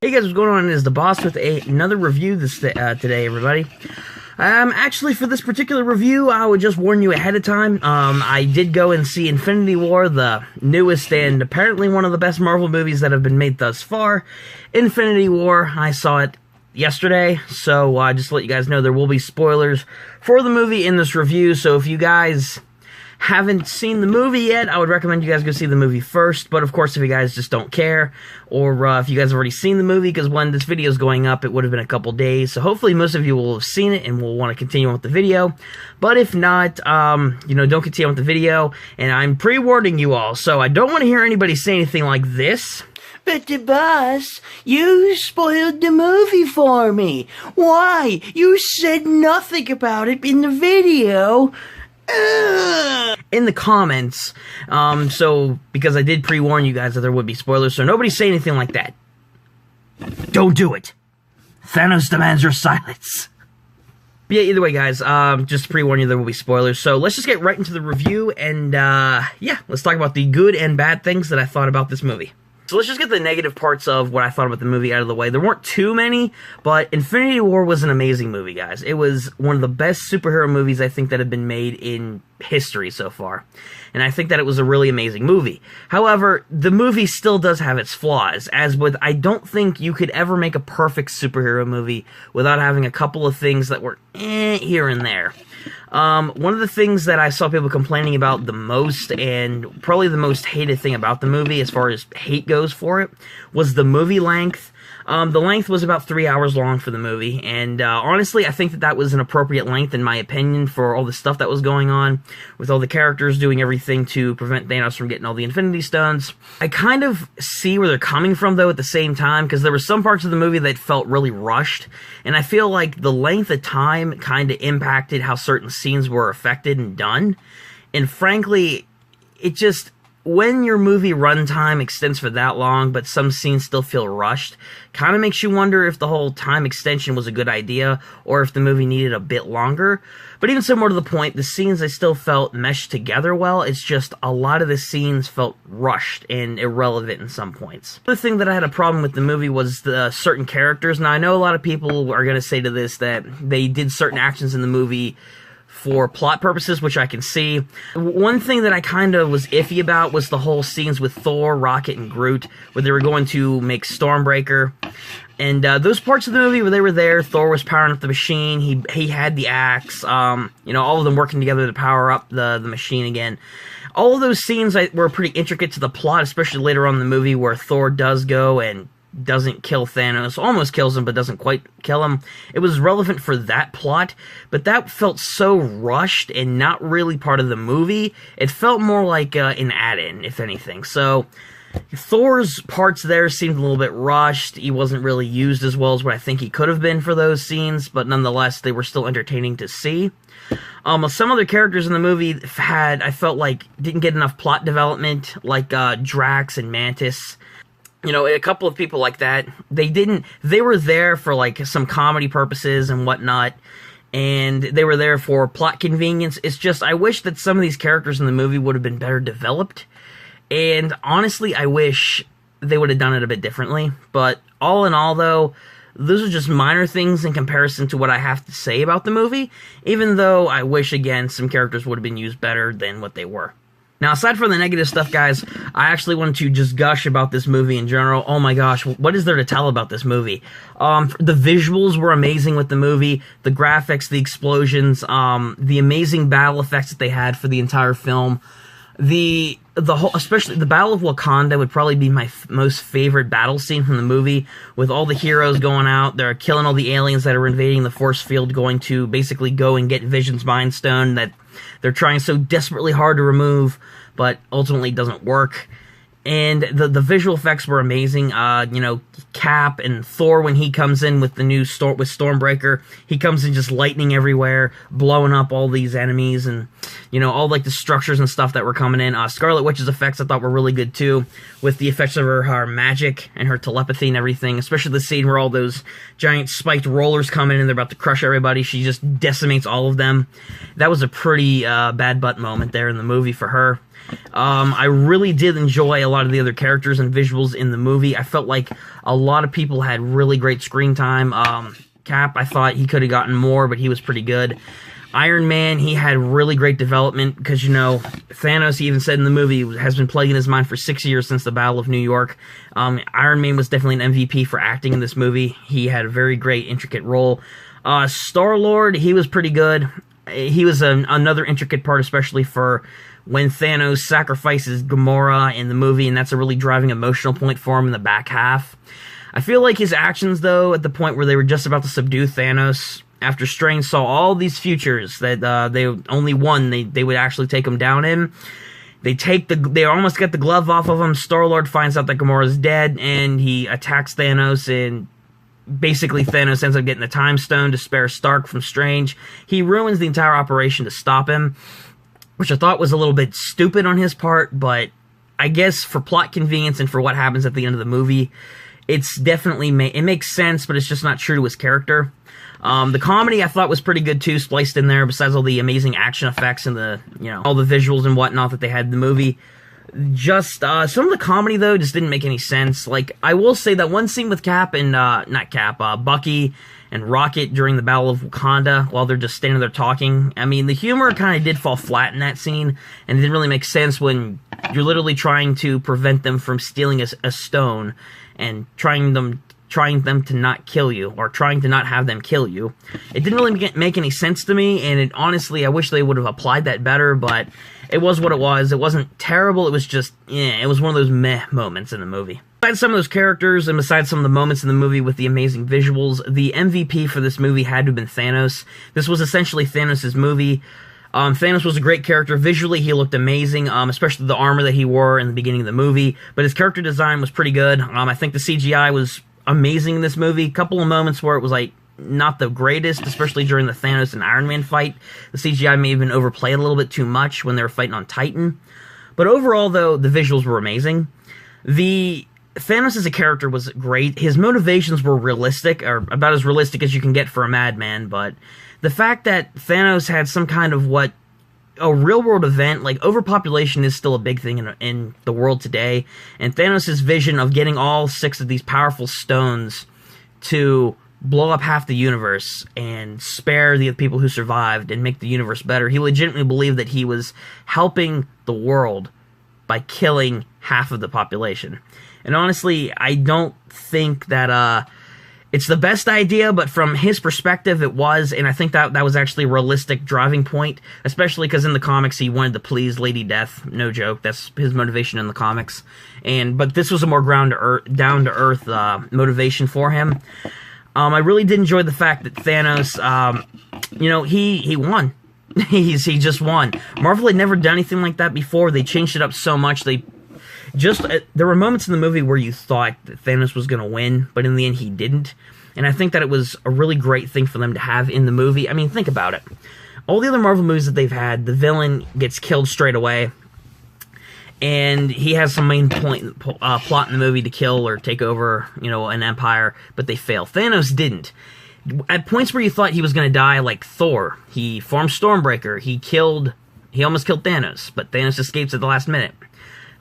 Hey guys, what's going on? It is DaBoss with another review today, everybody. Actually, for this particular review, I would just warn you ahead of time. I did go and see Infinity War, the newest and apparently one of the best Marvel movies that have been made thus far. Infinity War, I saw it yesterday, so just to let you guys know, there will be spoilers for the movie in this review, so if you guys haven't seen the movie yet, I would recommend you guys go see the movie first. But of course, if you guys just don't care, or if you guys have already seen the movie, because when this video is going up, it would have been a couple days, so hopefully most of you will have seen it and will want to continue on with the video. But if not, don't continue on with the video, and I'm pre-warning you all, so I don't want to hear anybody say anything like this. But DaBoss, you spoiled the movie for me. Why? You said nothing about it in the video. In the comments, because I did pre-warn you guys that there would be spoilers, so nobody say anything like that. Don't do it. Thanos demands your silence. But yeah, either way, guys, just to pre-warn you, there will be spoilers, so let's just get right into the review, and, yeah, let's talk about the good and bad things that I thought about this movie. So let's just get the negative parts of what I thought about the movie out of the way. There weren't too many, but Infinity War was an amazing movie, guys. It was one of the best superhero movies I think that have been made in history so far. And I think that it was a really amazing movie. However, the movie still does have its flaws, as with I don't think you could ever make a perfect superhero movie without having a couple of things that were here and there. One of the things that I saw people complaining about the most, and probably the most hated thing about the movie, as far as hate goes for it, was the movie length. The length was about 3 hours long for the movie, and honestly, I think that that was an appropriate length, in my opinion, for all the stuff that was going on, with all the characters doing everything to prevent Thanos from getting all the Infinity Stones. I kind of see where they're coming from, though, at the same time, because there were some parts of the movie that felt really rushed, and I feel like the length of time kind of impacted how certain scenes were affected and done, and frankly, it just... when your movie runtime extends for that long, but some scenes still feel rushed, kind of makes you wonder if the whole time extension was a good idea, or if the movie needed a bit longer. But even so, more to the point, the scenes I still felt meshed together well. It's just a lot of the scenes felt rushed and irrelevant in some points. The thing that I had a problem with the movie was the certain characters. Now, I know a lot of people are going to say to this that they did certain actions in the movie for plot purposes, which I can see. One thing that I kind of was iffy about was the whole scenes with Thor, Rocket, and Groot, where they were going to make Stormbreaker. And those parts of the movie where they were there, Thor was powering up the machine, he had the axe, all of them working together to power up the machine again. All of those scenes were pretty intricate to the plot, especially later on in the movie where Thor does go and doesn't kill Thanos, almost kills him, but doesn't quite kill him. It was relevant for that plot, but that felt so rushed and not really part of the movie. It felt more like an add-in, if anything. So, Thor's parts there seemed a little bit rushed. He wasn't really used as well as what I think he could have been for those scenes, but nonetheless, they were still entertaining to see. Some other characters in the movie I felt like, didn't get enough plot development, like Drax and Mantis. A couple of people like that, they were there for, like, some comedy purposes and whatnot, and they were there for plot convenience. It's just, I wish that some of these characters in the movie would have been better developed, and honestly, I wish they would have done it a bit differently, but all in all, though, those are just minor things in comparison to what I have to say about the movie, even though I wish, again, some characters would have been used better than what they were. Now, aside from the negative stuff, guys, I actually wanted to just gush about this movie in general. Oh my gosh, what is there to tell about this movie? The visuals were amazing with the movie, the graphics, the explosions, the amazing battle effects that they had for the entire film. Especially the Battle of Wakanda would probably be my most favorite battle scene from the movie, with all the heroes going out, they're killing all the aliens that are invading the force field, going to basically go and get Vision's Mind Stone that they're trying so desperately hard to remove, but ultimately doesn't work. And the visual effects were amazing. Cap and Thor, when he comes in with the new with Stormbreaker, he comes in just lightning everywhere, blowing up all these enemies, and all like the structures and stuff that were coming in. Scarlet Witch's effects I thought were really good too, with the effects of her magic and her telepathy and everything. Especially the scene where all those giant spiked rollers come in and they're about to crush everybody. She just decimates all of them. That was a pretty bad butt moment there in the movie for her. I really did enjoy a lot of the other characters and visuals in the movie. I felt like a lot of people had really great screen time. Cap, I thought he could have gotten more, but he was pretty good. Iron Man, he had really great development because, you know, Thanos, he even said in the movie, has been plaguing his mind for 6 years since the Battle of New York. Iron Man was definitely an MVP for acting in this movie. He had a very great, intricate role. Star-Lord, he was pretty good. He was another intricate part, especially for when Thanos sacrifices Gamora in the movie, and that's a really driving emotional point for him in the back half. I feel like his actions, though, at the point where they were just about to subdue Thanos, after Strange saw all these futures that they only one they would actually take him down in. They almost get the glove off of him. Star-Lord finds out that Gamora's dead, and he attacks Thanos, and basically Thanos ends up getting the Time Stone to spare Stark from Strange. He ruins the entire operation to stop him, which I thought was a little bit stupid on his part, but I guess for plot convenience and for what happens at the end of the movie, it's definitely it makes sense, but it's just not true to his character. The comedy I thought was pretty good too, spliced in there, besides all the amazing action effects and the, you know, all the visuals and whatnot that they had in the movie. Just, some of the comedy, though, just didn't make any sense. Like, I will say that one scene with Cap and, not Cap, Bucky and Rocket during the Battle of Wakanda, while they're just standing there talking. I mean, the humor kind of did fall flat in that scene, and it didn't really make sense when you're literally trying to prevent them from stealing a stone and trying them to not kill you, or trying to not have them kill you. It didn't really make any sense to me, and honestly, I wish they would have applied that better, but it was what it was. It wasn't terrible, it was just, it was one of those meh moments in the movie. Besides some of those characters, and besides some of the moments in the movie with the amazing visuals, the MVP for this movie had to have been Thanos. This was essentially Thanos' movie. Thanos was a great character. Visually, he looked amazing, especially the armor that he wore in the beginning of the movie, but his character design was pretty good. I think the CGI was amazing in this movie. A couple of moments where it was like not the greatest, especially during the Thanos and Iron Man fight. The CGI may have been overplayed a little bit too much when they were fighting on Titan. But overall, though, the visuals were amazing. Thanos as a character was great. His motivations were realistic, or about as realistic as you can get for a madman, but the fact that Thanos had some kind of a real-world event, like overpopulation is still a big thing in the world today, and Thanos' vision of getting all 6 of these powerful stones to blow up half the universe and spare the people who survived and make the universe better, he legitimately believed that he was helping the world by killing half of the population. And honestly, I don't think that it's the best idea, but from his perspective, it was, and I think that was actually a realistic driving point, especially because in the comics, he wanted to please Lady Death. No joke, that's his motivation in the comics. But this was a more down-to-earth motivation for him. I really did enjoy the fact that Thanos, he won. he just won. Marvel had never done anything like that before. They changed it up so much. There were moments in the movie where you thought that Thanos was going to win, but in the end he didn't. And I think that it was a really great thing for them to have in the movie. I mean, think about it. All the other Marvel movies that they've had, the villain gets killed straight away, and he has some main plot in the movie to kill or take over, an empire, but they fail. Thanos didn't. At points where you thought he was going to die, like Thor, he formed Stormbreaker, he almost killed Thanos, but Thanos escapes at the last minute.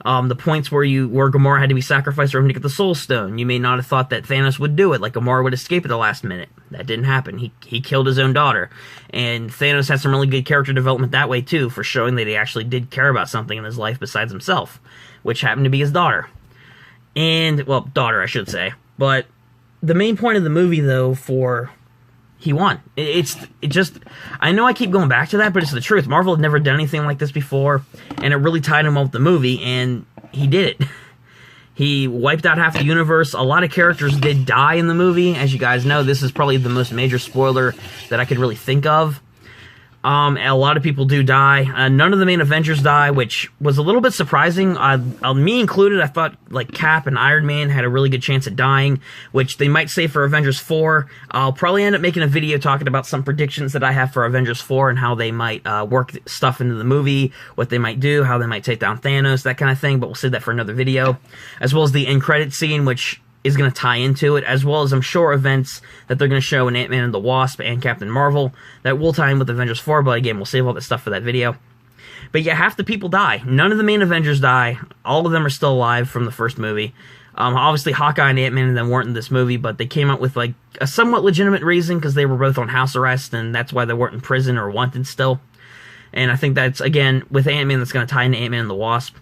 The points where Gamora had to be sacrificed for him to get the Soul Stone, you may not have thought that Thanos would do it, like Gamora would escape at the last minute. That didn't happen. He killed his own daughter. And Thanos had some really good character development that way too, for showing that he actually did care about something in his life besides himself, which happened to be his daughter. Daughter, I should say. But the main point of the movie, though, he won. I know I keep going back to that, but it's the truth. Marvel had never done anything like this before, and it really tied him up with the movie, and he did it. He wiped out half the universe. A lot of characters did die in the movie. As you guys know, this is probably the most major spoiler that I could really think of. A lot of people do die. None of the main Avengers die, which was a little bit surprising. Me included, I thought like Cap and Iron Man had a really good chance of dying, which they might say for Avengers 4. I'll probably end up making a video talking about some predictions that I have for Avengers 4 and how they might work stuff into the movie, what they might do, how they might take down Thanos, that kind of thing, but we'll save that for another video. As well as the end credit scene, which is going to tie into it, as well as I'm sure events that they're going to show in Ant-Man and the Wasp and Captain Marvel that will tie in with Avengers 4, but again, we'll save all that stuff for that video. But yeah, half the people die. None of the main Avengers die. All of them are still alive from the first movie. Obviously, Hawkeye and Ant-Man and them weren't in this movie, but they came out with like a somewhat legitimate reason because they were both on house arrest, and that's why they weren't in prison or wanted still. And I think that's, again, with Ant-Man, that's going to tie into Ant-Man and the Wasp.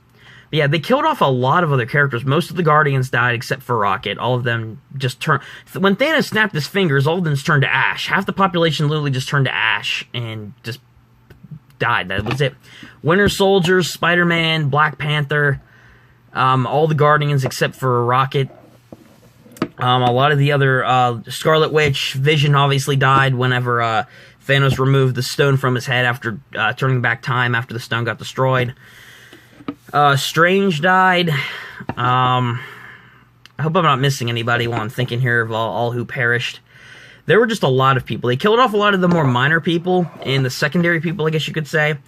But yeah, they killed off a lot of other characters. Most of the Guardians died except for Rocket. All of them just turned... When Thanos snapped his fingers, all of them just turned to ash. Half the population literally just turned to ash and just died. That was it. Winter Soldier, Spider-Man, Black Panther, all the Guardians except for Rocket. A lot of the other... Scarlet Witch, Vision obviously died whenever Thanos removed the stone from his head after turning back time after the stone got destroyed. Strange died. I hope I'm not missing anybody while I'm thinking here of all who perished. There were just a lot of people. They killed off a lot of the more minor people and the secondary people, I guess you could say.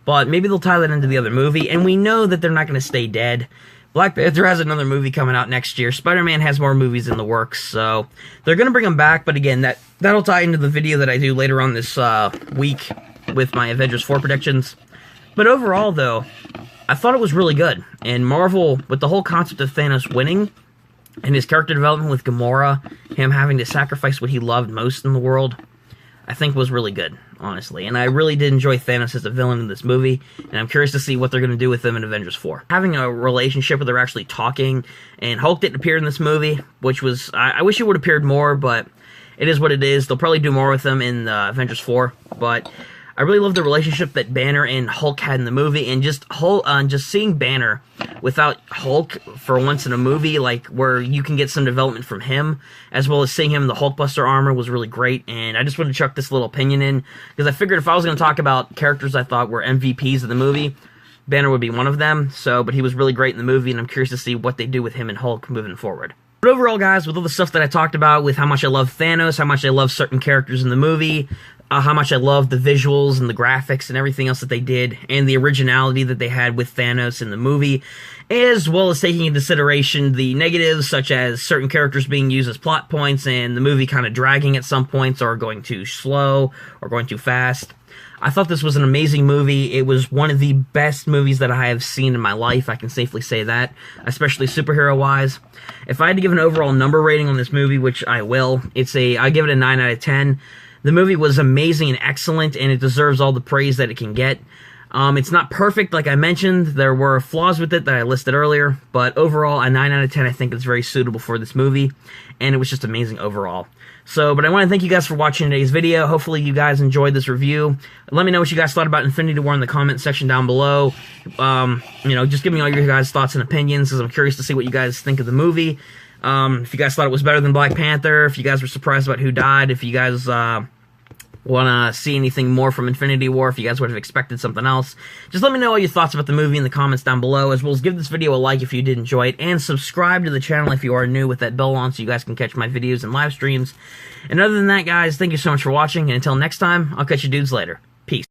But maybe they'll tie that into the other movie. And we know that they're not going to stay dead. Black Panther has another movie coming out next year. Spider-Man has more movies in the works. So they're going to bring them back. But again, that'll tie into the video that I do later on this week with my Avengers 4 predictions. But overall, though, I thought it was really good. And Marvel, with the whole concept of Thanos winning, and his character development with Gamora, him having to sacrifice what he loved most in the world, I think was really good, honestly. And I really did enjoy Thanos as a villain in this movie, and I'm curious to see what they're going to do with him in Avengers 4. Having a relationship where they're actually talking, and Hulk didn't appear in this movie, which was... I wish he would have appeared more, but it is what it is. They'll probably do more with him in Avengers 4, but... I really love the relationship that Banner and Hulk had in the movie, and just seeing Banner without Hulk for once in a movie, like where you can get some development from him, as well as seeing him in the Hulkbuster armor was really great. And I just wanted to chuck this little opinion in because I figured if I was going to talk about characters I thought were MVPs of the movie, Banner would be one of them. But he was really great in the movie, and I'm curious to see what they do with him and Hulk moving forward. But overall, guys, with all the stuff that I talked about, with how much I love Thanos, how much I love certain characters in the movie, how much I love the visuals and the graphics and everything else that they did, and the originality that they had with Thanos in the movie, as well as taking into consideration the negatives, such as certain characters being used as plot points and the movie kind of dragging at some points or going too slow or going too fast. I thought this was an amazing movie. It was one of the best movies that I have seen in my life. I can safely say that, especially superhero-wise. If I had to give an overall number rating on this movie, which I will, I give it a 9 out of 10. The movie was amazing and excellent, and it deserves all the praise that it can get. It's not perfect, like I mentioned. There were flaws with it that I listed earlier, but overall, a 9 out of 10 I think is very suitable for this movie, and it was just amazing overall. But I want to thank you guys for watching today's video. Hopefully you guys enjoyed this review. Let me know what you guys thought about Infinity War in the comment section down below. Just give me all your guys' thoughts and opinions, because I'm curious to see what you guys think of the movie. If you guys thought it was better than Black Panther, if you guys were surprised about who died, if you guys want to see anything more from Infinity War, if you guys would have expected something else, just let me know all your thoughts about the movie in the comments down below, as well as give this video a like if you did enjoy it, and subscribe to the channel if you are new with that bell on so you guys can catch my videos and live streams. And other than that, guys, thank you so much for watching, and until next time, I'll catch you dudes later. Peace.